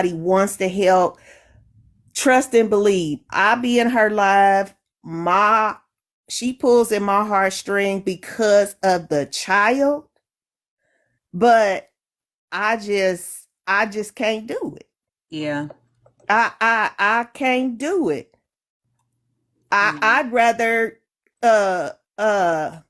wants to help, trust and believe. I be in her live. She pulls in my heartstring because of the child, but I just can't do it. Yeah. I can't do it. I'd rather uh uh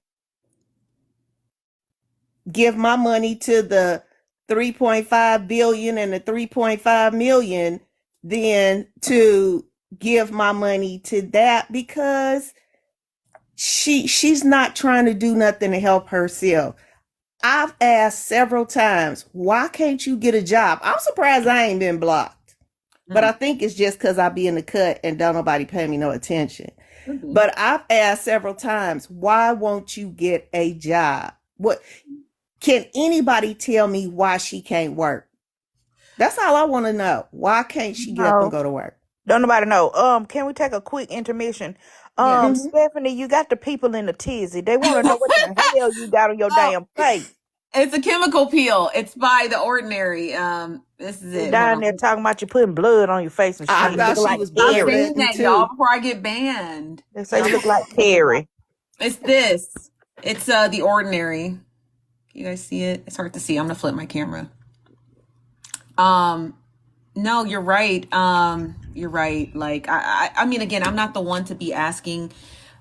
give my money to the 3.5 billion and the 3.5 million than to give my money to that, because she's not trying to do nothing to help herself. I've asked several times, why can't you get a job? I'm surprised I ain't been blocked. But I think it's just because I be in the cut and don't nobody pay me no attention. But I've asked several times, why won't you get a job? What can anybody tell me why she can't work? That's all I want to know. Why can't she get up and go to work? Don't nobody know. Can we take a quick intermission? Yeah. Stephanie, you got the people in the tizzy. They want to know what the hell you got on your damn face. It's a chemical peel. It's by The Ordinary. This is it. Down there talking about you putting blood on your face and shit. I thought she was I'm Carrie. saying that, y'all, before I get banned. They say you look like Carrie. It's this. It's The Ordinary. You guys see it? It's hard to see. I'm gonna flip my camera. No, you're right. You're right. Like, I mean, again, I'm not the one to be asking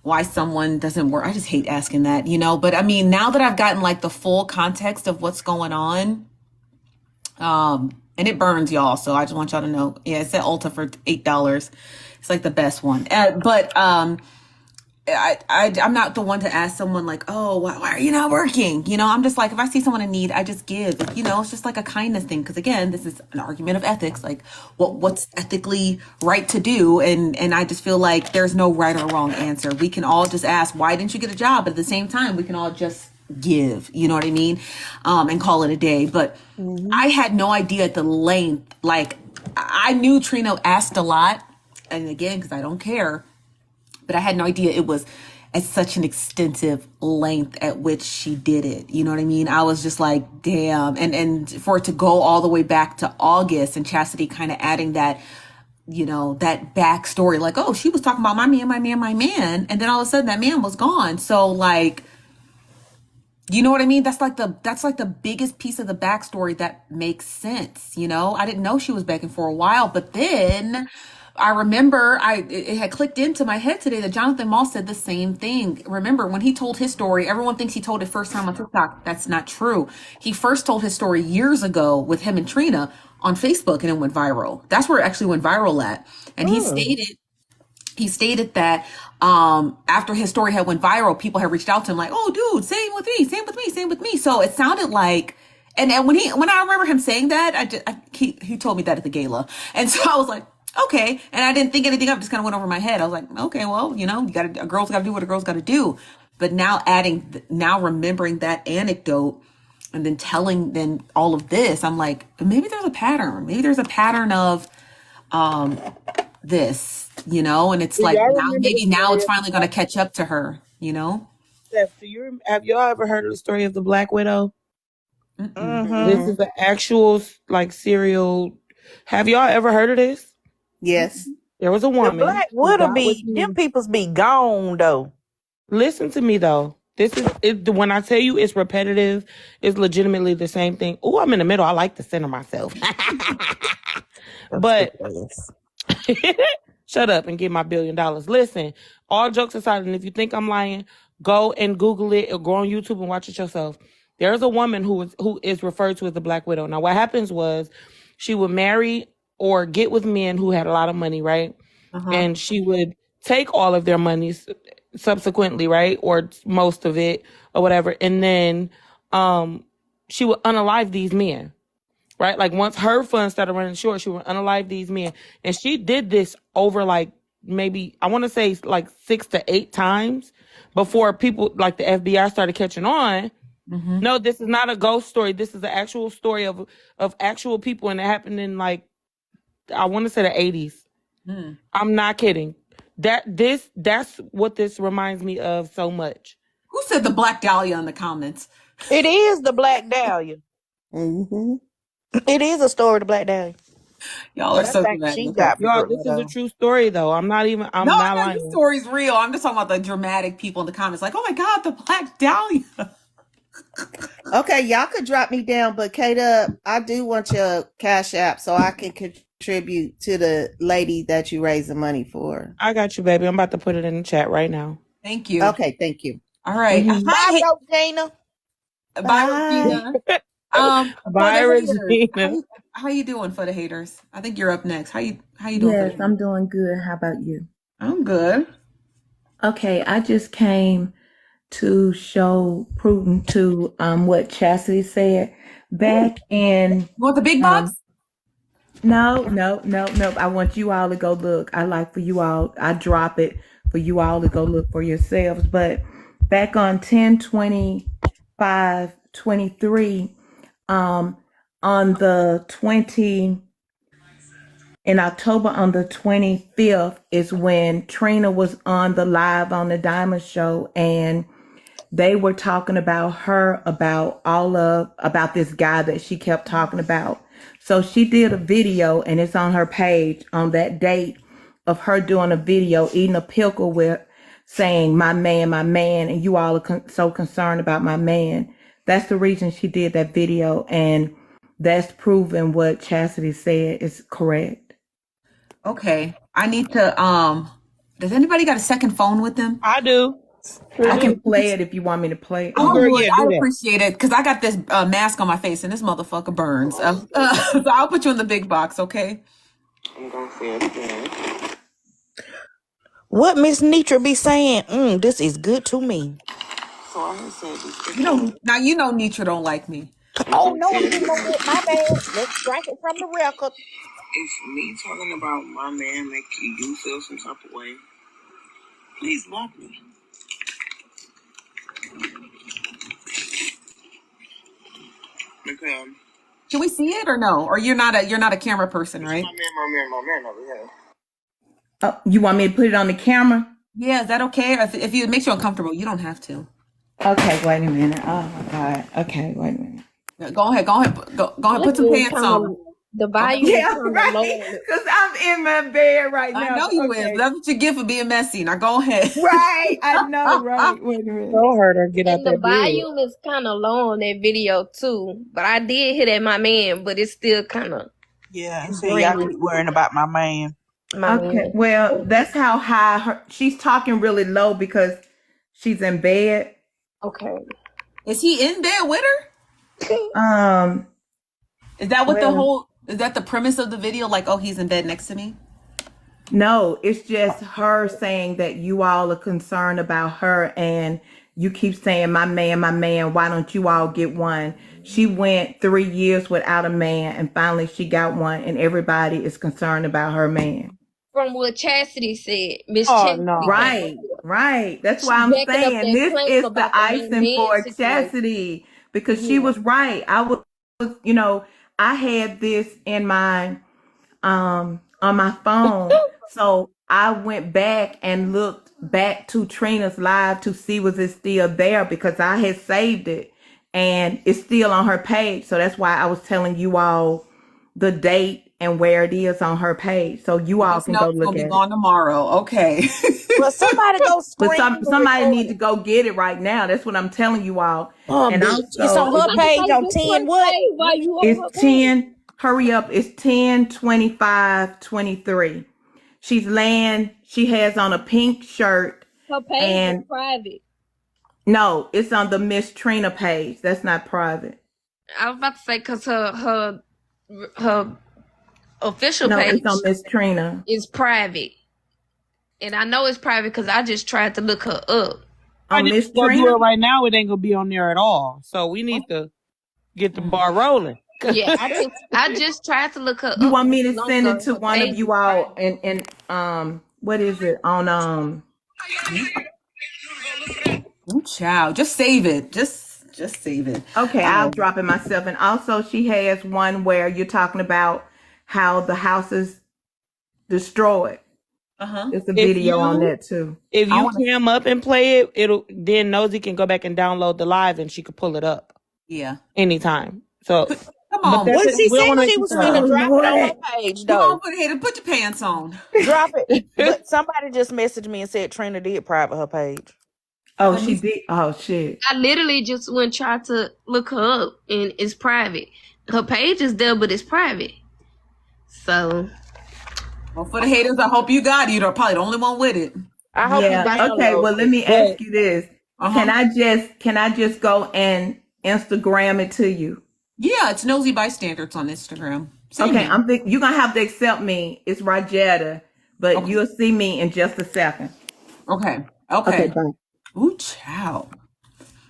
why someone doesn't work. I just hate asking that, you know. But I mean, now that I've gotten like the full context of what's going on, and it burns, y'all. So I just want y'all to know. Yeah, it's at Ulta for $8. It's like the best one. But I'm not the one to ask someone like, oh, why are you not working? You know, I'm just like, if I see someone in need, I just give. You know, it's just like a kindness thing. Because again, this is an argument of ethics, like what's ethically right to do. And I just feel like there's no right or wrong answer. We can all just ask, why didn't you get a job? But at the same time, we can all just give, you know what I mean? And call it a day. But I had no idea the length. Like, I knew Trina asked a lot. And again, because I don't care. But I had no idea it was at such an extensive length at which she did it. You know what I mean? I was just like, damn. And for it to go all the way back to August and Chastity kind of adding that, you know, that backstory, like, oh, she was talking about my man. And then all of a sudden that man was gone. So like, you know what I mean? That's like the biggest piece of the backstory that makes sense. You know, I didn't know she was begging for a while, but then I remember it had clicked into my head today that Jonathan Moss said the same thing. Remember when he told his story, everyone thinks he told it first time on TikTok. That's not true. He first told his story years ago with him and Trina on Facebook, and it went viral. That's where it actually went viral at. And he stated that after his story had went viral, people had reached out to him like, oh, dude, same with me. So it sounded like, and when I remember him saying that, he told me that at the gala. And so I was like, okay. And I didn't think anything of it, just kind of went over my head. I was like, okay, well, you know, a girl's got to do what a girl's got to do. But now remembering that anecdote and then telling then all of this, I'm like, maybe there's a pattern. Maybe there's a pattern of this, you know, and it's like now it's finally going to catch up to her, you know? Steph, have y'all ever heard of the story of the Black Widow? This is an actual like serial. Have y'all ever heard of this? Yes. There was a woman. The Black Widow them peoples be gone though. Listen to me though. This is it. When I tell you it's repetitive, it's legitimately the same thing. Oh, I'm in the middle. I like to center myself. But shut up and get my $1 billion. Listen, all jokes aside, and if you think I'm lying, go and Google it or go on YouTube and watch it yourself. There's a woman who is referred to as the Black Widow. Now, what happens was she would marry or get with men who had a lot of money, right? And she would take all of their money subsequently, right? Or most of it or whatever. And then she would unalive these men, right? Like once her funds started running short, she would unalive these men. And she did this over like maybe, I want to say like 6 to 8 times before people like the FBI started catching on. No, this is not a ghost story. This is an actual story of actual people. And it happened in like, I want to say the 80s. I'm not kidding. That's what this reminds me of so much. Who said the Black Dahlia in the comments? It is the Black Dahlia. It is a story of the Black Dahlia. Y'all are But I so think she dramatic. Okay. got Y'all, put this is a though. true story though. I'm No, I not know your lying. story's real. I'm just talking about the dramatic people in the comments, like, oh my God, the Black Dahlia. Okay, y'all could drop me down, but Kata, I do want your Cash App so I can contribute to the lady that you raise the money for. I got you, baby. I'm about to put it in the chat right now. Thank you. Okay, thank you. All right. Mhm. Bye, Hi, Regina. bye, Bye. Regina. For Bye, the haters, Regina. how you doing for the haters? I think you're up next. How you doing for the Yes, haters? I'm doing good. How about you? I'm good. Okay, I just came to show prudent to what Chastity said Ooh, back in you want the big box? no. I want you all to go look. I like for you all, I drop it for you all to go look for yourselves. But back on 10/25/23, on the 20 in October on the 25th is when Trina was on the live on the Diamond Show, and they were talking about her about this guy that she kept talking about. So she did a video, and it's on her page on that date of her doing a video eating a pickle with saying my man, and you all are so concerned about my man. That's the reason she did that video, and that's proven what Chastity said is correct. Okay. I need to. Does anybody got a second phone with them? I do. I Okay. can play it if you want me to play it. I Girl, would. yeah, I do that. appreciate it because I got this mask on my face and this motherfucker burns. So I'll put you in the big box, okay? I'm gonna say it again. What Miss Nitra be saying? This is good to me. So I'm gonna say this You know, again. now you know Nitra don't like me. I'm Oh gonna no, say I it didn't know again. that. My bad. Let's strike it from the record. If me talking about my man make you feel some type of way, please block me. Because Can we see it or no? Or you're not a camera person, it's right? my man over here. Oh, you want me to put it on the camera? Yeah, is that okay? If it makes you uncomfortable, you don't have to. Okay, wait a minute. Oh my God. Okay, wait a minute. Yeah, go ahead, put some Volume pants kind of on. the Go ahead. volume is Yeah, kind of right. low. Because I'm in my bed right I now. know But you is. okay. That's what you get for being messy. Now go ahead. Right. I know, right. Wait a minute. Don't hurt her. Get out And the that bed. volume is kind of low on that video too. But I did hit at my man, but it's still kind of Yeah, see, y'all green. keep worrying about my man. My Okay. man. Well, that's how high she's talking really low because she's in bed. Okay. Is he in bed with her? Um, Is that what well, is that the premise of the video? Like, oh, he's in bed next to me? no, it's just her saying that you all are concerned about her, and you keep saying, my man, why don't you all get one? She went 3 years without a man, and finally she got one, and everybody is concerned about her man. From what Chastity said, Miss Oh Chastity no. came up Right, with. right. That's She why I'm backing up saying that this claim is the about the main icing man for situation. Chastity, because she Yeah. was right. I was, I had this in my on my phone. So I went back and looked back to Trina's live to see was it still there, because I had saved it and it's still on her page. So that's why I was telling you all the date and where it is on her page. So you all Just can know go it's gonna look be at it. gone tomorrow. Okay. Well, somebody go But screen the somebody need to recording. go get it right now. That's what I'm telling you all. And Bitch, it's also on her Somebody page say on just 10 press what? play while you on her it's page. 10, hurry up. It's 10/25/23. She has on a pink shirt, Her page is and private. no, it's on the Miss Trina page. That's not private. I was about to say because her official No, page it's on Miss Trina. is private. And I know it's private because I just tried to look her up. I On just Miss go do Trina? it right now. It ain't gonna be on there at all. So we need to get the bar rolling. Yeah, I just tried to look her You up want me not to long send it ago. to Her one of page is you all private. and what is it? On Ooh, child. Just save it. Just save it. okay, I'll drop it myself. And also she has one where you're talking about how the house is destroyed. Uh-huh. It's a If video on you that too. if I you wanna cam up and play it, it'll then Nosy can go back and download the live and she could pull it up yeah. anytime. So Come But on. that's Well, it. she We don't said want to make she you was sound. finna Oh drop it on her Lord. page, Come on, though. put it, put your pants on. Drop it. But somebody just messaged me and said Trina did private her page. Oh, Let she me. did. Oh shit. I literally just went try to look her up, and it's private. Her page is there, but it's private. So Well, for the haters, I hope you got it. You're probably the only one with it. I hope you Yeah. Okay. download Well, let it. me But ask you this: Uh huh. Can I just go and Instagram it to you? Yeah, it's Nosy Bystanders on Instagram. Same Okay. name. You're gonna have to accept me. It's Rajetta, but Okay. you'll see me in just a second. Okay. Okay. Okay. Bye. Ooh, child.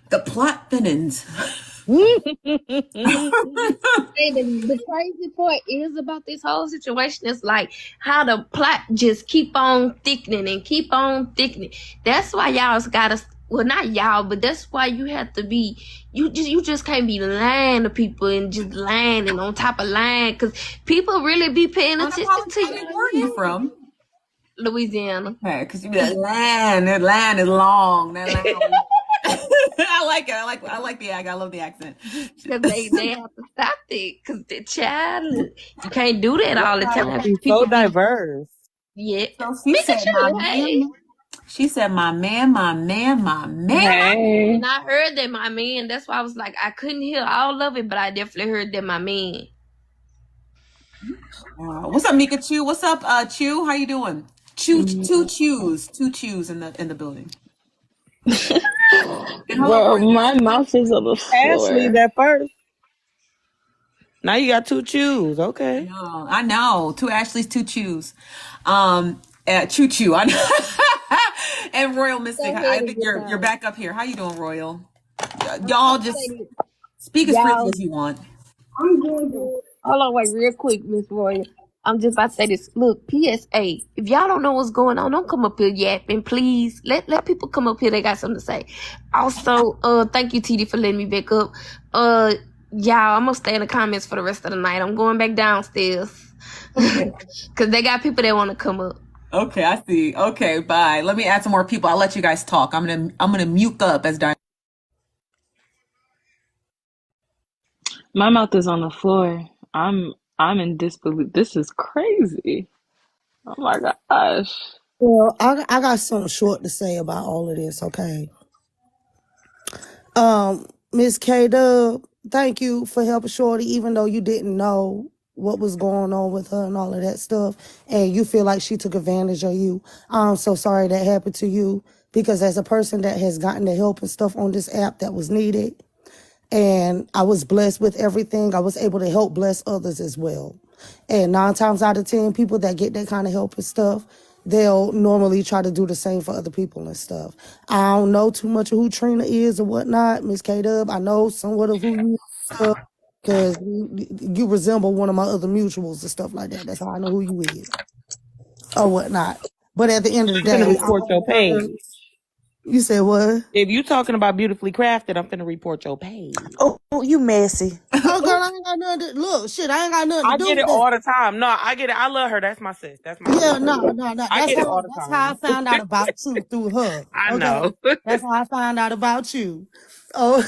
The plot thinnens. hey, the crazy part is about this whole situation is like how the plot just keep on thickening and keep on thickening. That's why y'all gotta, well, not y'all, but that's why you have to be, you just can't be lying to people and just lying and on top of lying, because people really be paying attention to Unapologetic. Where are you you. from? Louisiana. Okay, because you be that line. That line is long. That line. I like it. I like the accent. I love the accent. Because they have to stop it. Because the child, you can't do that all the time. she's so People be, diverse. yeah. So she said, "My Pikachu, hey. man." She said, "My man, my man, my man." Hey. And I heard that my man, that's why I was like, I couldn't hear all of it, but I definitely heard that my man. What's up, Mika Chew? What's up, Chew? How you doing? Two chews in the building. And hello, Bro, my mouth is on the Ashley's floor. at first. Now you got two chews. Okay. no, I know. Two Ashleys, two Chews. Choo Choo. I know. And Royal Mystic. Go I ahead and think get you're on. back up here. How you doing, Royal? Y'all just speak as freely Y'all, as you want. I'm doing good. Hold on, wait, real quick, Miss Royal. I'm just about to say this. Look, PSA. If y'all don't know what's going on, don't come up here yapping, please. Let people come up here. They got something to say. Also, thank you, TD, for letting me back up. Y'all, I'm gonna stay in the comments for the rest of the night. I'm going back downstairs because they got people that want to come up. Okay, I see. Okay, bye. Let me add some more people. I'll let you guys talk. I'm gonna mute up as Diane. My mouth is on the floor. I'm in disbelief. This is crazy. Oh my gosh. Well, I got something short to say about all of this, okay? Miss K Dub, thank you for helping Shorty, even though you didn't know what was going on with her and all of that stuff, and you feel like she took advantage of you. I'm so sorry that happened to you, because as a person that has gotten the help and stuff on this app that was needed, and I was blessed with everything, I was able to help bless others as well. And 9 times out of 10, people that get that kind of help and stuff, they'll normally try to do the same for other people and stuff. I don't know too much of who Trina is or whatnot, Miss K-Dub. I know somewhat of who you are, because you resemble one of my other mutuals and stuff like that. That's how I know who you is or whatnot. But at the end of the I'm finna day, report your page. you said what? If you talking about beautifully crafted, I'm finna report your page. Oh, you messy. Oh, girl, I ain't got nothing to look. Shit, I ain't got nothing to I do get it with that. all the time. No, I get it. I love her. That's my sis. That's my Yeah, sis. no. I get it all the That's how I time. found out about you through her. I Okay. know. That's how I found out about you. Oh,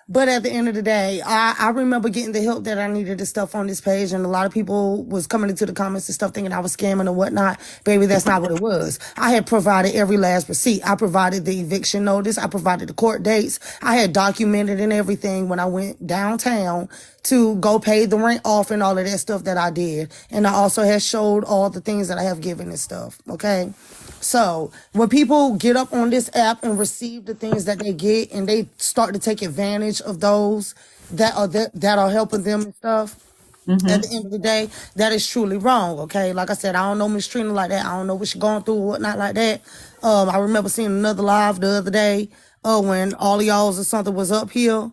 but at the end of the day, I remember getting the help that I needed and stuff on this page, and a lot of people was coming into the comments and stuff thinking I was scamming or whatnot. Baby, that's not what it was. I had provided every last receipt. I provided the eviction notice. I provided the court dates. I had documented and everything when I went downtown to go pay the rent off and all of that stuff that I did. And I also had showed all the things that I have given and stuff. Okay. So when people get up on this app and receive the things that they get and they start to take advantage of those that are helping them and stuff, at the end of the day, that is truly wrong. Okay, like I said, I don't know Miss Trina like that. I don't know what she's going through or whatnot like that. I remember seeing another live the other day, when all of y'all's or something was up here.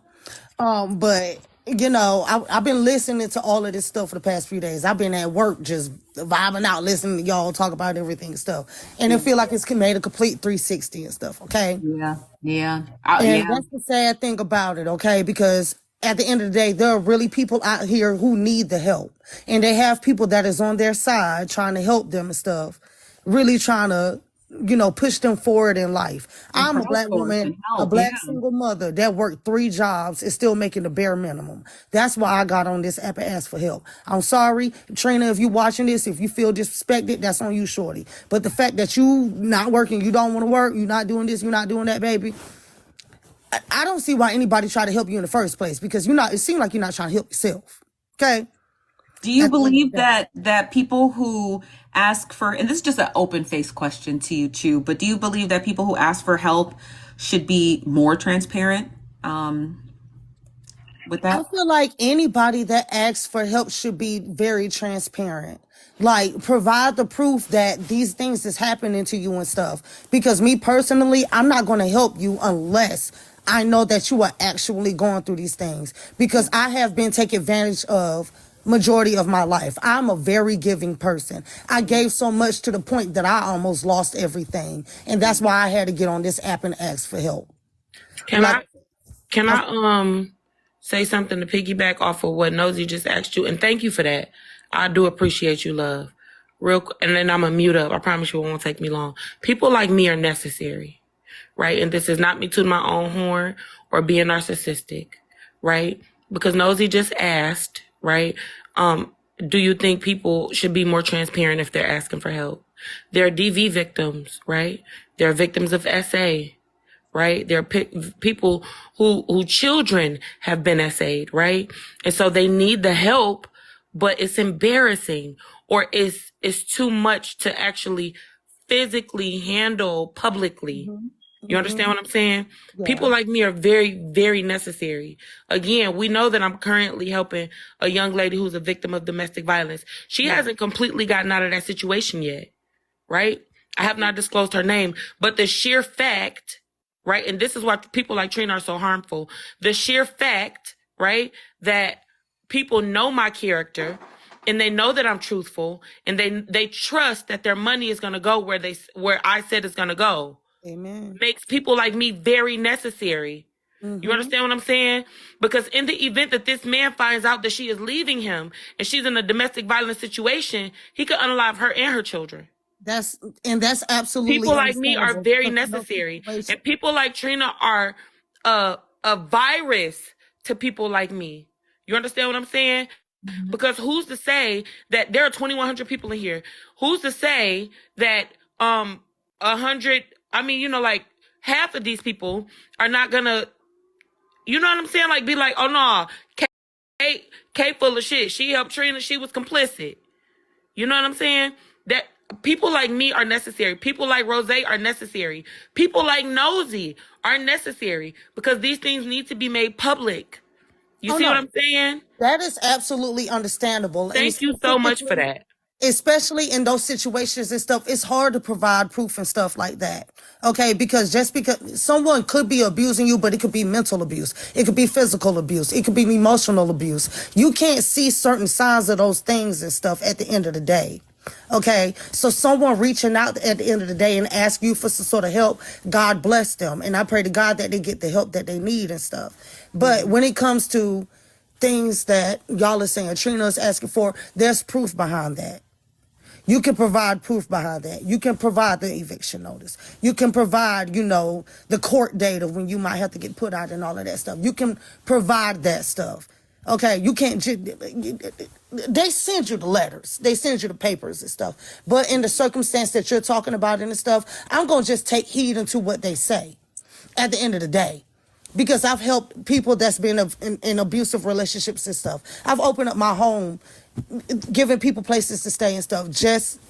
But you know, I've been listening to all of this stuff for the past few days. I've been at work just vibing out, listening to y'all talk about everything and stuff. And it feel like it's made a complete 360 and stuff, okay? Yeah, yeah, And yeah. that's the sad thing about it, okay? Because at the end of the day, there are really people out here who need the help. And they have people that is on their side trying to help them and stuff. Really trying to push them forward in life. And I'm a black crowdsource woman, and a help. black Yeah. single mother that worked 3 jobs is still making the bare minimum. That's why I got on this app and asked for help. I'm sorry, Trina, if you watching this, if you feel disrespected, that's on you, shorty. But the fact that you not working, you don't want to work, you're not doing this, you're not doing that, baby, I don't see why anybody try to help you in the first place, because it seems like you're not trying to help yourself. Okay? Do you At the end of the believe day. that people who ask for, and this is just an open faced question to you, Chu, but do you believe that people who ask for help should be more transparent with I that? feel like anybody that asks for help should be very transparent. Like, provide the proof that these things is happening to you and stuff. Because me personally, I'm not going to help you unless I know that you are actually going through these things. Because I have been taken advantage of majority of my life. I'm a very giving person. I gave so much to the point that I almost lost everything. And that's why I had to get on this app and ask for help. Can Like, I say something to piggyback off of what Nosy just asked you? And thank you for that. I do appreciate you, love. And then I'm gonna mute up. I promise you it won't take me long. People like me are necessary, right? And this is not me tooting my own horn or being narcissistic, right? Because Nosy just asked, right? Do you think people should be more transparent if they're asking for help? They're DV victims, right? They're victims of SA, right? There are people who children have been SA'd, right? And so they need the help, but it's embarrassing or it's too much to actually physically handle publicly. You understand what I'm saying? yeah. People like me are very, very necessary. Again, we know that I'm currently helping a young lady who's a victim of domestic violence. She hasn't completely gotten out of that situation yet, right? I have not disclosed her name, but the sheer fact, right? And this is why people like Trina are so harmful. The sheer fact, right, that people know my character and they know that I'm truthful and they trust that their money is going to go where I said it's going to go. Amen. Makes people like me very necessary. You understand what I'm saying? Because in the event that this man finds out that she is leaving him and she's in a domestic violence situation, he could unalive her and her children. That's absolutely People like me are understandable, very because in those necessary. situations- And people like Trina are a virus to people like me. You understand what I'm saying? Because who's to say that there are 2,100 people in here? Who's to say that 100, like half of these people are not gonna, you know what I'm saying? Like be like, oh no, Kate full of shit. She helped Trina, she was complicit. You know what I'm saying? That people like me are necessary. People like Rose are necessary. People like Nosy are necessary because these things need to be made public. You see what I'm saying? That is absolutely understandable. Thank you so much for that. Especially in those situations and stuff, it's hard to provide proof and stuff like that. Okay, because just because someone could be abusing you, but it could be mental abuse, it could be physical abuse, it could be emotional abuse. You can't see certain signs of those things and stuff at the end of the day. Okay, so someone reaching out at the end of the day and ask you for some sort of help, God bless them. And I pray to God that they get the help that they need and stuff. But when it comes to things that y'all are saying, Trina's asking for, there's proof behind that. You can provide proof behind that. You can provide the eviction notice. You can provide, the court date of when you might have to get put out and all of that stuff. You can provide that stuff. Okay, you can't they send you the letters. They send you the papers and stuff. But in the circumstance that you're talking about and stuff, I'm going to just take heed into what they say at the end of the day. Because I've helped people that's been in abusive relationships and stuff. I've opened up my home, giving people places to stay and stuff, just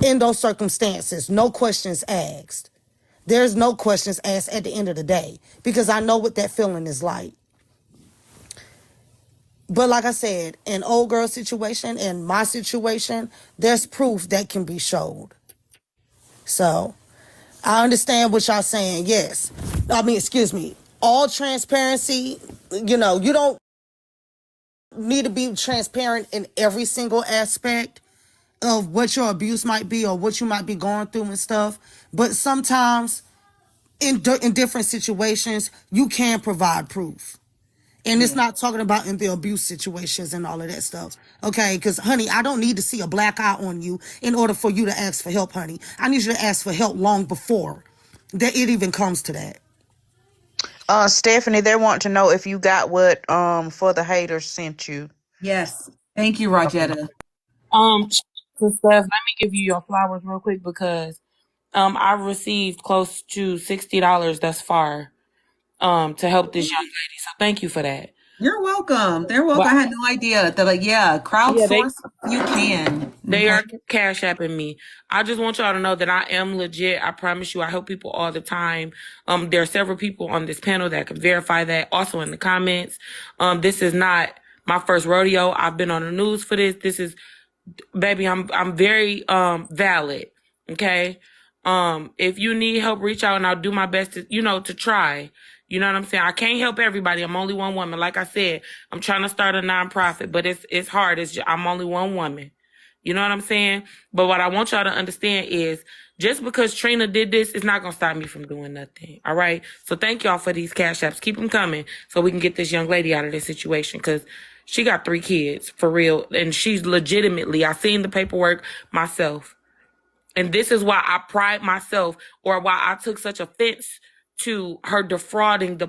in those circumstances. No questions asked. There's no questions asked at the end of the day, because I know what that feeling is like. But like I said, in old girl situation, in my situation, there's proof that can be showed. So I understand what y'all saying. Yes. Excuse me. All transparency, you don't need to be transparent in every single aspect of what your abuse might be or what you might be going through and stuff. But sometimes in different situations, you can provide proof. And it's not talking about in the abuse situations and all of that stuff. Okay, because honey, I don't need to see a black eye on you in order for you to ask for help, honey. I need you to ask for help long before that it even comes to that. Stephanie, they want to know if you got what For the Haters sent you. Yes. Thank you, Rajetta. So Steph, let me give you your flowers real quick because I've received close to $60 thus far to help this young lady. So thank you for that. You're welcome. They're welcome. But I had no idea. They're like, yeah, crowdsource if you can. they are cash apping me. I just want y'all to know that I am legit. I promise you, I help people all the time. There are several people on this panel that can verify that. Also in the comments. This is not my first rodeo. I've been on the news for this. This is, baby, I'm very valid. Okay. If you need help, reach out and I'll do my best to, to try. You know what I'm saying? I can't help everybody. I'm only one woman. Like I said, I'm trying to start a nonprofit, but it's hard. I'm only one woman. You know what I'm saying? But what I want y'all to understand is just because Trina did this, it's not going to stop me from doing nothing. All right? So thank y'all for these cash apps. Keep them coming so we can get this young lady out of this situation because she got 3 kids for real. And she's legitimately, I seen the paperwork myself. And this is why I pride myself or why I took such offense to her defrauding the